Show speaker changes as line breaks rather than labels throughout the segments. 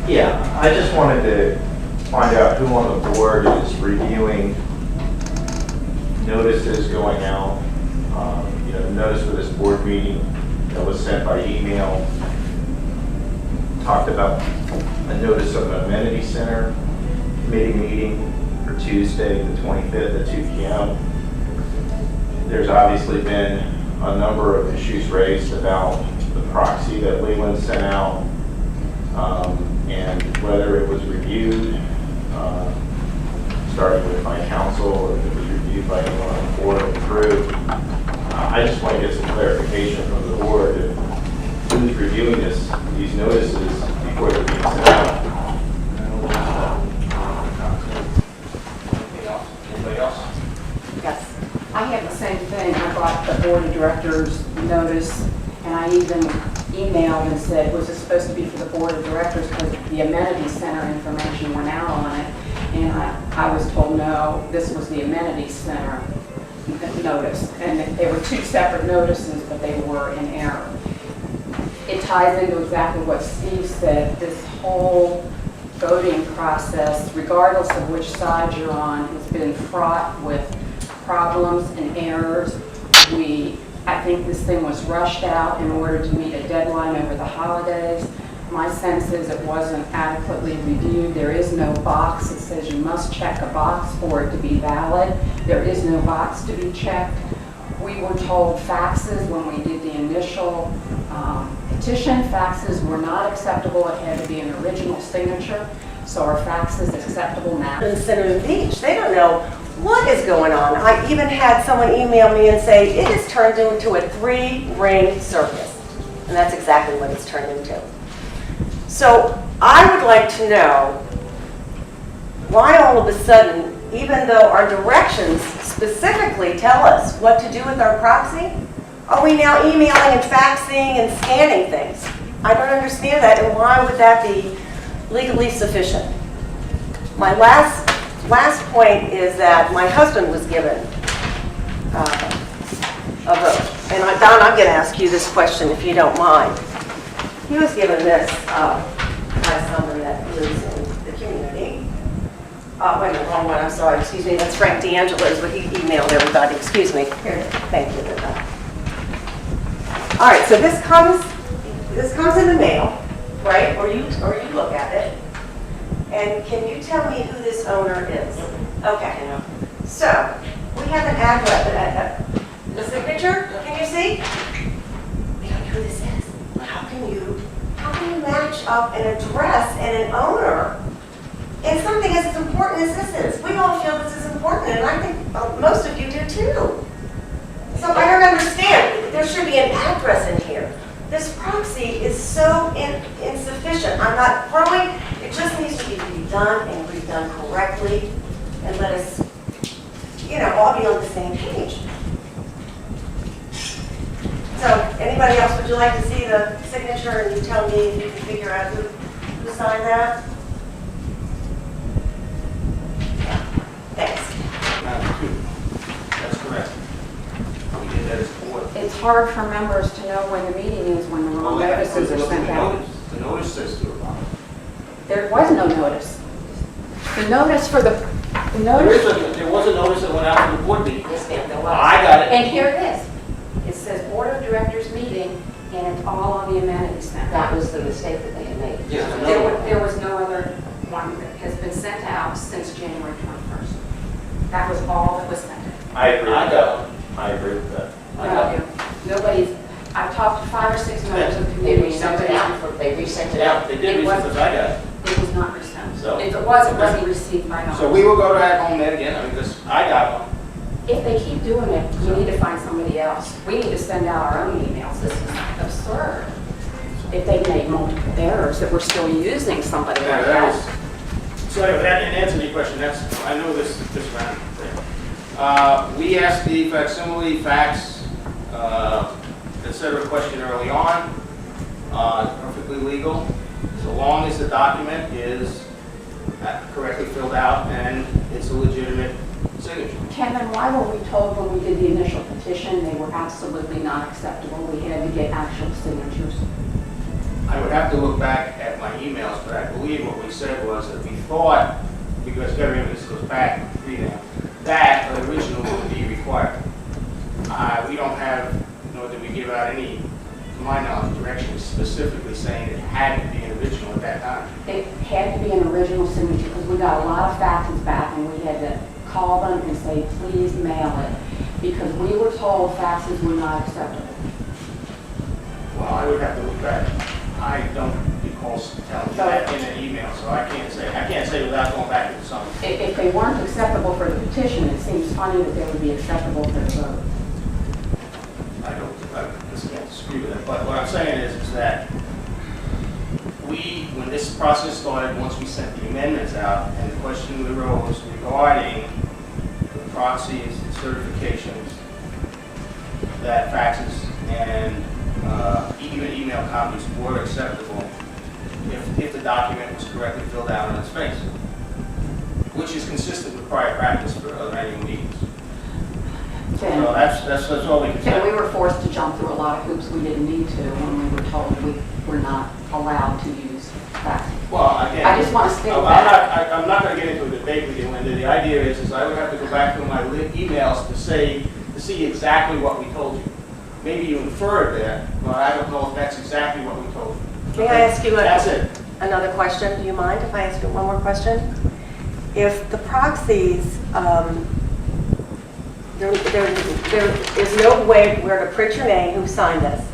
Yeah, I just wanted to find out who on the board is reviewing notices going out. The notice for this board meeting that was sent by email talked about a notice of an amenity center committee meeting for Tuesday, the 25th at 2 p.m. There's obviously been a number of issues raised about the proxy that Leland sent out and whether it was reviewed, starting with my counsel, or if it was reviewed by anyone on the board or approved. I just want to get some clarification from the board of who's reviewing these notices before they're being sent out. Anybody else?
Yes, I have the same thing. I got the board of directors notice, and I even emailed and said, was this supposed to be for the board of directors because the amenity center information went out on it? And I was told, no, this was the amenity center notice. And they were two separate notices, but they were in error. It ties into exactly what Steve said. This whole voting process, regardless of which side you're on, has been fraught with problems and errors. I think this thing was rushed out in order to meet a deadline over the holidays. My sense is it wasn't adequately reviewed. There is no box that says you must check a box for it to be valid. There is no box to be checked. We were told faxes when we did the initial petition. Faxes were not acceptable. It had to be an original signature. So our fax is acceptable now.
In Cinnamon Beach, they don't know what is going on. I even had someone email me and say, it has turned into a 3-ring circus. And that's exactly what it's turned into. So I would like to know why all of a sudden, even though our directions specifically tell us what to do with our proxy, are we now emailing and faxing and scanning things? I don't understand that, and why would that be legally sufficient? My last point is that my husband was given a vote. And Don, I'm going to ask you this question if you don't mind. He was given this by someone that lives in the community. Wait a minute, wrong one, I'm sorry, excuse me. That's Frank D'Angelo's, but he emailed everybody, excuse me. Here, thank you. All right, so this comes in the mail, right? Or you look at it. And can you tell me who this owner is? Okay. So we have an address, the signature. Can you see? We don't know who this is. How can you match up an address and an owner in something as important as this is? We all feel this is important, and I think most of you do too. So I don't understand. There should be an address in here. This proxy is so insufficient. I'm not throwing, it just needs to be redone and redone correctly, and let us, all be on the same page. So, anybody else, would you like to see the signature and you tell me if you can figure out who signed that? Yeah. Thanks.
That's correct. We did that as a board.
It's hard for members to know when the meeting is when the wrong notices are sent out.
The notice says to about.
There was no notice. The notice for the notice.
There was a notice that went out to the board meeting.
Yes, ma'am, there was.
I got it.
And here it is. It says Board of Directors meeting, and it's all on the amenity center.
That was the mistake that they had made.
Yes, I know.
There was no other one that has been sent out since January 21st. That was all that was sent out.
I agree with
I
that.
got it.
I agree with that.
I got it.
Nobody's, I've talked to 5 or 6 members of the
They
community.
resent it out. They resent it
Yeah,
out.
they did resend it, I got it.
It was not resent.
So-
If it was, it wasn't received by us.
So we will go to that home net again, because I got one.
If they keep doing it, we need to find somebody else. We need to send out our own emails. This is absurd. If they made multiple errors, that we're still using somebody like
that
that.
was, so anyway, that didn't answer any question, I know this ran there. We asked the facsimile, fax, etc. question early on, perfectly legal, so long as the document is correctly filled out and it's a legitimate signature.
Kevin, why were we told when we did the initial petition they were absolutely not acceptable? We had to get actual signatures.
I would have to look back at my emails, but I believe what we said was that we thought, because everything this goes back now, that an original would be required. We don't have, nor did we give out any, to my knowledge, directions specifically saying it had to be an original at that time.
It had to be an original signature because we got a lot of faxes back and we had to call them and say, please mail it. Because we were told faxes were not acceptable.
Well, I would have to look back. I don't recall telling you that in an email, so I can't say without going back into something.
If they weren't acceptable for the petition, it seems funny that they would be acceptable for the vote.
I just can't disagree with that. But what I'm saying is that when this process started, once we sent the amendments out, and the question arose regarding the proxies and certifications, that faxes and even email copies were acceptable if the document was correctly filled out on its face, which is consistent with prior practice for other annual meetings. So that's all we can say.
And we were forced to jump through a lot of hoops we didn't need to when we were told we were not allowed to use faxes.
Well, again,
I just want to state that.
I'm not going to get into a debate with you, Linda. The idea is I would have to go back through my emails to see exactly what we told you. Maybe you inferred that, but I don't know if that's exactly what we told you.
May I ask you
That's it.
another question? Do you mind if I ask you one more question? If the proxies, there is no way where to print your name, who signed this,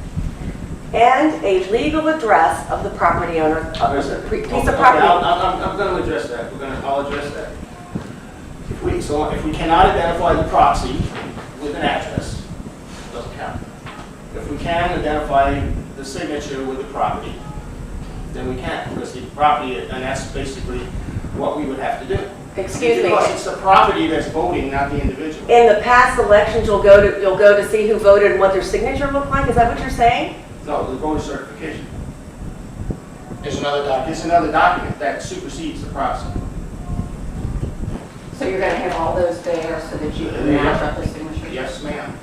and a legal address of the property owner of the piece of
Okay,
property.
I'm going to address that. I'll address that. If we cannot identify the proxy with an address, it doesn't count. If we can identify the signature with the property, then we can, because the property, and that's basically what we would have to do.
Excuse me.
Because it's the property that's voting, not the individual.
In the past elections, you'll go to see who voted and what their signature looked like? Is that what you're saying?
No, the voter certification.
There's another document.
It's another document that supersedes the proxy.
So you're going to have all those there so that you can match up the signatures?
Yes, ma'am.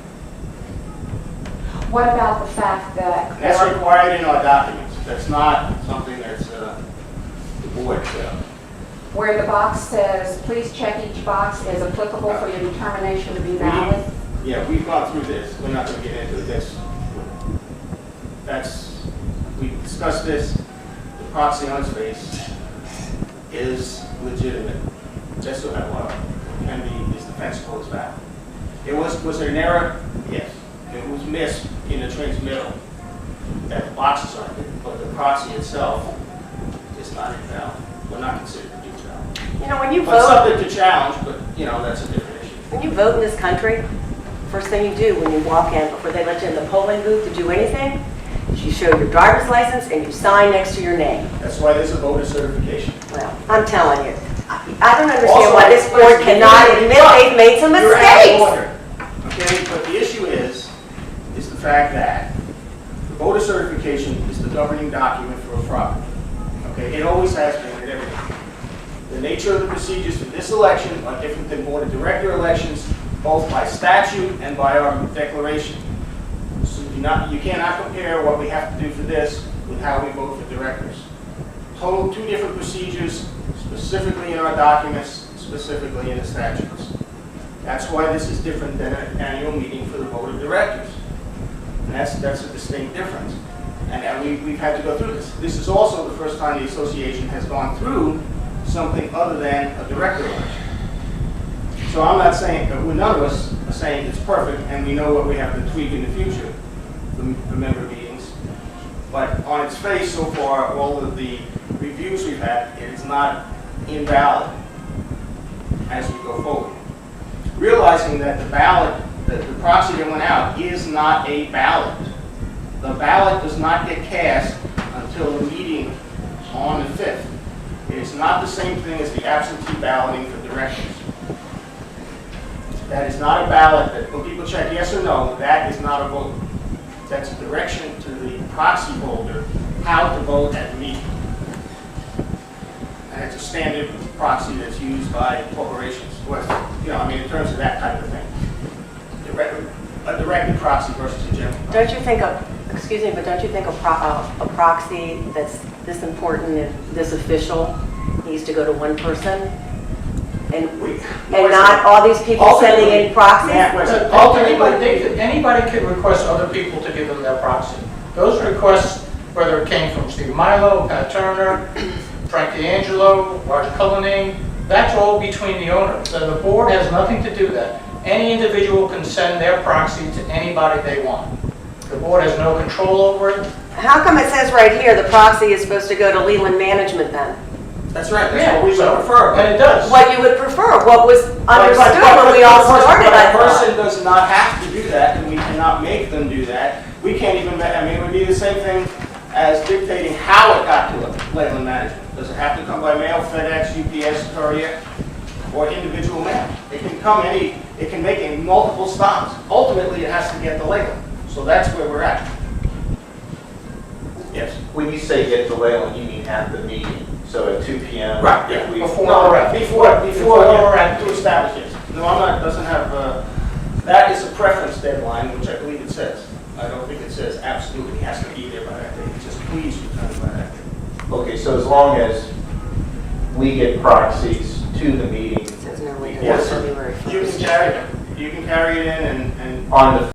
What about the fact that...
And that's required in our documents. That's not something that's the board.
Where the box says, please check each box as applicable for your determination to be valid?
Yeah, we've gone through this. We're not going to get into this. We discussed this. The proxy on its face is legitimate. That's what can be, is defensible as valid. Was there an error? Yes. It was missed in the transmittal that the boxes are, but the proxy itself is not invalid. We're not considered to be valid.
You know, when you
But
vote,
subject to challenge, but that's a different issue.
when you vote in this country, first thing you do when you walk in, before they let you in the polling booth to do anything, is you show your driver's license and you sign next to your name.
That's why there's a voter certification.
Well, I'm telling you, I don't understand
Also,
why this board cannot admit they've made some
You're out of
mistakes.
order. Okay, but the issue is the fact that the voter certification is the governing document for a property. Okay, it always has been and everything. The nature of the procedures for this election are different than board of director elections, both by statute and by our declaration. So you cannot compare what we have to do for this with how we vote for directors. Total two different procedures, specifically in our documents, specifically in the statutes. That's why this is different than an annual meeting for the board of directors. And that's a distinct difference. And we've had to go through this. This is also the first time the association has gone through something other than a director election. So I'm not saying, none of us are saying it's perfect and we know what we have to tweak in the future for member meetings. But on its face so far, all of the reviews we've had, it is not invalid as we go forward. Realizing that the ballot, that the proxy that went out is not a ballot. The ballot does not get cast until the meeting on the 5th. It is not the same thing as the absentee balloting for directors. That is not a ballot that when people check yes or no, that is not a vote. That's a direction to the proxy holder how to vote at the meeting. And it's a standard proxy that's used by corporations. In terms of that type of thing. A directed proxy versus a general proxy.
Don't you think a Excuse me, but don't you think a proxy that's this important and this official needs to go to one person? And not all these people sending in proxies?
Anybody could request other people to give them their proxy. Those requests, whether it came from Steve Milo, Pat Turner, Frank D'Angelo, Roger Cullinane, that's all between the owners. So the board has nothing to do that. Any individual can send their proxy to anybody they want. The board has no control over it.
How come it says right here the proxy is supposed to go to Leland Management then?
That's right, that's what we would
So-
prefer.
And it does.
What you would prefer, what was
But-
understood
but-
when we all started,
But
I
a person
thought.
does not have to do that, and we cannot make them do that. We can't even, I mean, it would be the same thing as dictating how it got to Leyland Management. Does it have to come by mail, FedEx, UPS, courier, or individual mail? It can come it can make multiple stops. Ultimately, it has to get to Leyland. So that's where we're at. Yes.
When you say get to Leyland, you mean at the meeting, so at 2 p.m.?
Right,
if we-
Before
No,
or after?
before,
Before or
yeah,
after?
to establish it. No, I'm not, doesn't have, that is a preference deadline, which I believe it says. I don't think it says absolutely has to be there by that date. It says please return by that date.
Okay, so as long as we get proxies to the meeting
It says no later than
Yes.
February
You
1st.
can carry it in and
on the